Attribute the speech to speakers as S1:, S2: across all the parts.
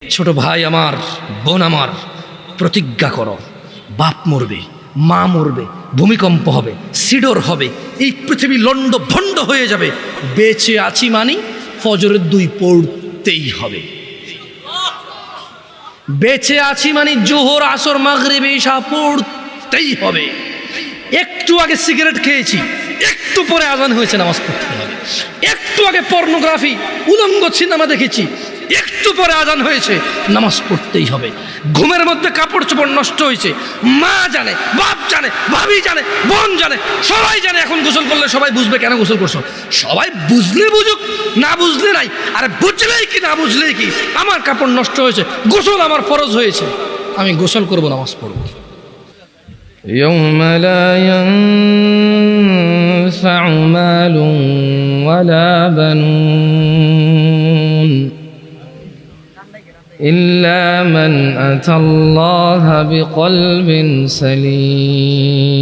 S1: ছোট ভাই আমার, বোন আমার, প্রতিজ্ঞা করো, বাপ মরবে, মা মরবে, ভূমিকম্প হবে, সিডর হবে, এই পৃথিবী লন্ড ভন্ড হয়ে যাবে, বেঁচে আছি মানি ফজরের 2 পড়তেই হবে। বেঁচে আছি মানে জোহর, আসর, মাগরিব, ইশা পড়তেই হবে। একটু আগে সিগারেট খেয়েছি, একটু পরে আজান হয়েছে, নামাজ পড়তে হবে। একটু আগে পর্নোগ্রাফি, উলঙ্গ সিনেমা দেখেছি, একটু পরে আজান হয়েছে, নামাজ পড়তেই হবে। ঘুমের মধ্যে কাপড় চোপড় নষ্ট হয়েছে, মা জানে, বাপ জানে, ভাবি জানে, বোন জানে, সবাই জানে। এখন গোসল করলে সবাই বুঝবে কেন গোসল করছো। সবাই বুঝলে বুঝুক, না বুঝলে নাই। আরে বুঝলেই কি না বুঝলেই কি, আমার কাপড় নষ্ট হয়েছে, গোসল আমার ফরজ হয়েছে, আমি গোসল করবো, নামাজ পড়বো।
S2: يوم لا ينفع مال ولا بنون إلا من أتى الله بقلب سليم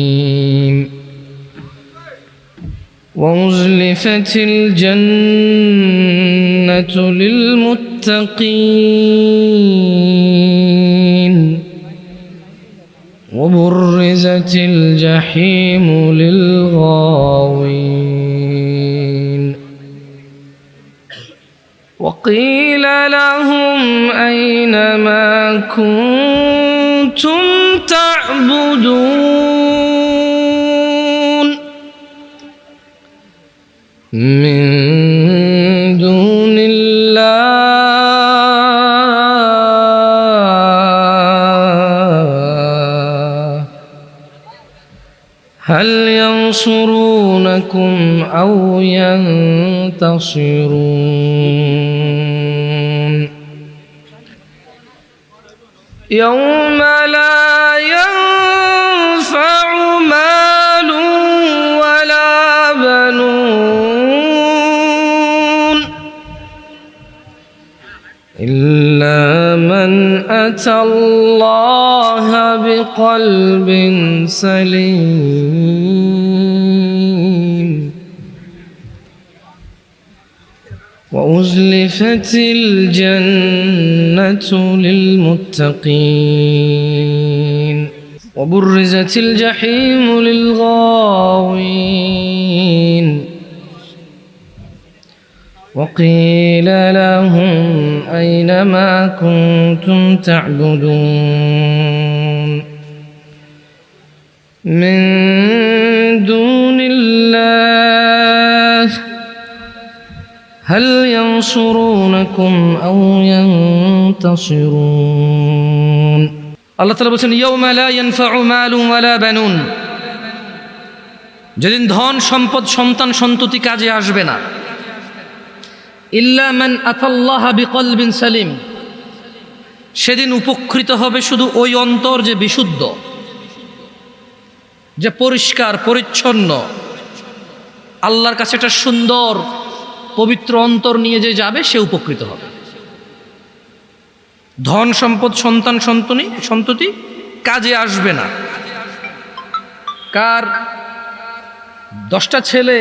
S2: وأزلفت الجنة للمتقين وبرزت الجحيم للغاوين وقيل لهم أين ما كنتم تعبدون من دون هل ينصرونكم أو ينتصرون يوم لا ينفع مال ولا بنون إلا من أتى الله بقلب سليم وأزلفت الجنة للمتقين وبرزت الجحيم للغاوين وقيل لهم أين ما كنتم تعبدون من دون الله هل ينصرونكم أو ينتصرون
S1: আল্লাহ তাআলা বলেন ইয়াউমা লা ইয়ানফাউ মালুন ওয়ালা বানুন, যেদিন ধন সম্পদ সন্তান সন্ততি কাজে আসবে না। ইল্লা মান আতাল্লাহা বিকলবিন সালিম, সেদিন উপকৃত হবে শুধু ওই অন্তর যে বিশুদ্ধ, যে পরিষ্কার পরিচ্ছন্ন, আল্লাহর কাছে একটা সুন্দর পবিত্র অন্তর নিয়ে যে যাবে সে উপকৃত হবে। ধন সম্পদ সন্তান সন্ততি কাজে আসবে না। কার 10টা ছেলে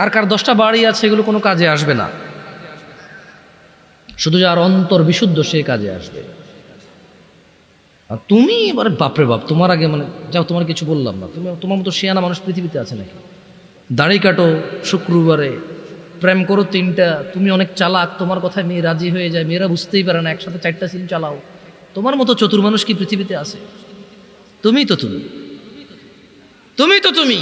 S1: আর কার 10টা বাড়ি আছে, এগুলো কোনো কাজে আসবে না। শুধু যার অন্তর বিশুদ্ধ সে কাজে আসবে। আর তুমি এবারে বাপরে বাপ, তোমার আগে মানে যাও, তোমার কিছু বললাম না, তুমি তোমার মতো শিয়ানা মানুষ পৃথিবীতে আছে নাকি? দাড়ি কাটো শুক্রবারে, প্রেম করো 3টা, তুমি অনেক চালাক, তোমার কথায় মেয়ে রাজি হয়ে যায়, মেয়েরা বুঝতেই পারে না, একসাথে 4টা সিম চালাও। তোমার মতো চতুর মানুষ কি পৃথিবীতে আছে? তুমি তো তুমি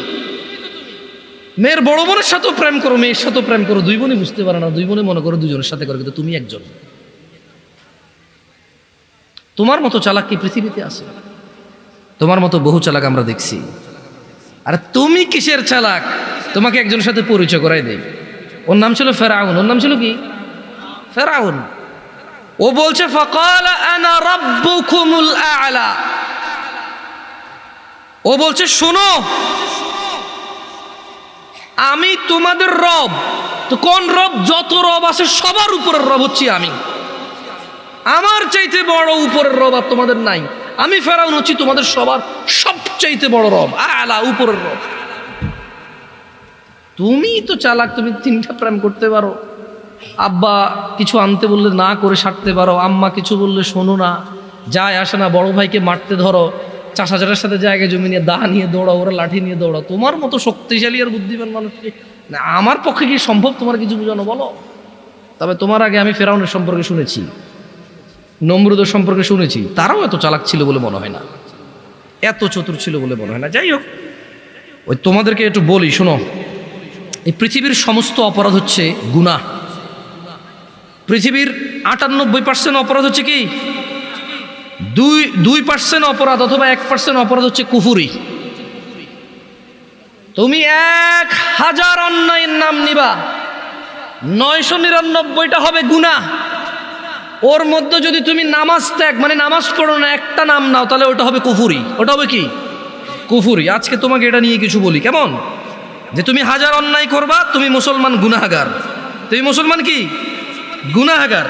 S1: মেয়ের বড় বোনের সাথেও প্রেম করো, মেয়ের সাথেও প্রেম করো, 2 বোনই বুঝতে পারে না, 2 বোনে মনে করো 2জনের সাথে করো, কিন্তু তুমি একজন। তোমার মতো চালাক কি পৃথিবীতে আছে? তোমার মতো বহু চালাক আমরা দেখছি। আর তুমি কিসের চালাক? তোমাকে একজনের সাথে পরিচয় করাই দেই। ওর নাম ছিল ফেরাউন। ওর নাম ছিল কি? ফেরাউন। ও বলছে ফাকালা আনা রাব্বুকুমুল আ'লা, ও বলছে শোনো আমি তোমাদের রব। তো কোন রব? যত রব আছে সবার উপরের রব হচ্ছি আমি। আমার চাইতে বড় উপরের রব আর তোমাদের নাই। আমি ফেরাউন হচ্ছি তোমাদের সবার সবচাইতে বড় রব, আলা উপরের রব। তুমি তো চালাক, তুমি 3টা প্রেম করতে পারো, আব্বা কিছু আনতে বললে না করে সারতে পারো, আম্মা কিছু বললে শোনো না, যায় আসে না, বড় ভাইকে মারতে ধরো, চাষাচারের সাথে জায়গায় জমি নিয়ে দা নিয়ে দৌড়াও, ওরা লাঠি নিয়ে দৌড়াও। তোমার মতো শক্তিশালী আর বুদ্ধিমান মানুষকে না আমার পক্ষে কি সম্ভব তোমার কিছু বোঝানো বলো? তবে তোমার আগে আমি ফেরাউনের সম্পর্কে শুনেছি, নমরুদের সম্পর্কে শুনেছি, তারাও এত চালাক ছিল বলে মনে হয় না, এত চতুর ছিল বলে মনে হয় না। যাই হোক, ওই তোমাদেরকে একটু বলি শোনো, এই পৃথিবীর সমস্ত অপরাধ হচ্ছে গুনাহ। পৃথিবীর 98% অপরাধ হচ্ছে কি? 2% অপরাধ অথবা 1% অপরাধ হচ্ছে কুফুরি। তুমি 1000 অন্যায়ের নাম নিবা, 999টা হবে গুনাহ। ওর মধ্যে যদি তুমি নামাজ ত্যাগ মানে নামাজ পড়ো না, একটা নাম নাও, তাহলে ওটা হবে কুফুরি। ওটা হবে কি? কুফুরি। আজকে তোমাকে এটা নিয়ে কিছু বলি, কেমন? যে তুমি 1000 অন্যায় করবা, তুমি মুসলমান গুনাহগার, তুমি মুসলমান কি গুনাহগার।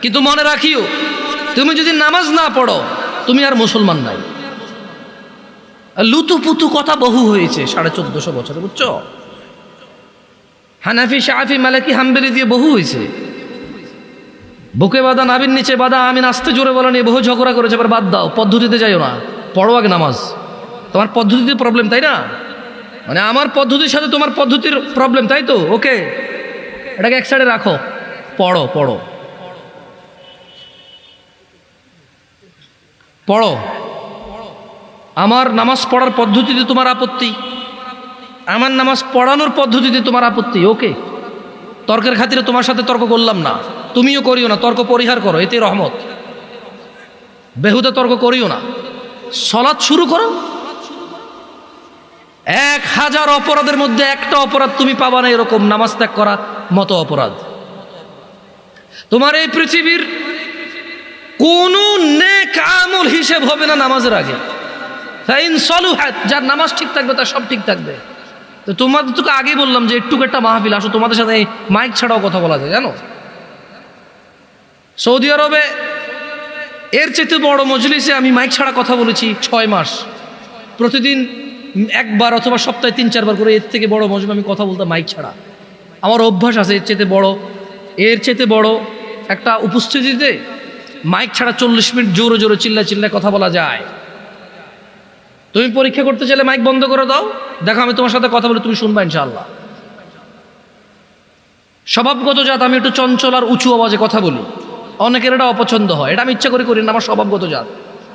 S1: কিন্তু মনে রাখিও, তুমি যদি নামাজ না পড়ো, তুমি আর মুসলমান নাই। লুতুপুতু কথা বহু হয়েছে 1450 বছরে, বুঝছো? হানাফি, শাফি, মালিকি, হাম্বলি দিয়ে বহু হয়েছে। বুকে বাঁধা, নাভির নিচে বাঁধা, আমি নাচতে জোরে বলা নিয়ে বহু ঝগড়া করেছে। এবার বাদ দাও, পদ্ধতিতে যাইও না, পড়ো আগে নামাজ। তোমার পদ্ধতিতে প্রবলেম, তাই না? মানে আমার পদ্ধতির সাথে তোমার পদ্ধতির প্রবলেম, তাই তো? ওকে, এটাকে এক সাইডে রাখো, পড়ো পড়ো পড়ো। আমার নামাজ পড়ার পদ্ধতিতে তোমার আপত্তি, আমার নামাজ পড়ানোর পদ্ধতিতে তোমার আপত্তি, ওকে। তর্কের খাতিরে তোমার সাথে তর্ক করলাম না, তুমিও করিও না, তর্ক পরিহার করো, এতে রহমত। বেহুদা তর্ক করিও না, সালাত শুরু করো। 1000 অপরাধের মধ্যে একটা অপরাধ তুমি পাবা না এরকম নামাজ ত্যাগ করা মতো অপরাধ। তোমার এই পৃথিবীর কোন নেক আমল হিসেব হবে না নামাজের আগে। ফাইন সলুহাত, যার নামাজ ঠিক থাকবে তার সব ঠিক থাকবে। তো তোমাদের তোকে আগেই বললাম যে একটু একটা মাহফিল আসো, তোমাদের সাথে মাইক ছাড়াও কথা বলা যায়, জানো? সৌদি আরবে এর চেয়ে বড় মজলিসে আমি মাইক ছাড়া কথা বলেছি 6 মাস, প্রতিদিন একবার অথবা সপ্তাহে 3-4 বার করে। এর থেকে বড় মজলিসে আমি কথা বলতাম মাইক ছাড়া। আমার অভ্যাস আছে, এর চেয়ে বড় একটা উপস্থিতিতে মাইক ছাড়া 40 মিনিট জোরে জোরে চিল্লায় কথা বলা যায়। তুমি পরীক্ষা করতে চাইলে মাইক বন্ধ করে দাও, দেখো আমি তোমার সাথে কথা বলে তুমি শুনবা ইনশাআল্লাহ। স্বভাবগত জাত, আমি একটু চঞ্চল আর উঁচু আওয়াজে কথা বলি, অনেকের এটা অপছন্দ হয়, এটা আমি ইচ্ছা করে করি না, আমার স্বভাবগত জাত।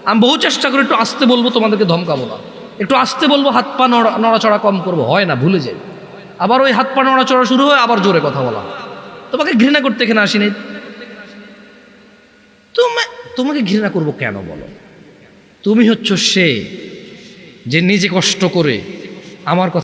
S1: আমি বহু চেষ্টা করি একটু আস্তে বলবো, তোমাদেরকে ধমকাবো না, একটু আস্তে বলবো, হাত পা নড়াচড়া কম করবো, হয় না, ভুলে যাই। আবার ওই হাত পা নড়াচড়া শুরু হয়, আবার জোরে কথা বলা। তোমাকে ঘৃণা করতে এখানে আসিনি, তোমাকে ঘৃণা করবো কেন বলো? তুমি হচ্ছ সে যে নিজে কষ্ট করে আমার কথা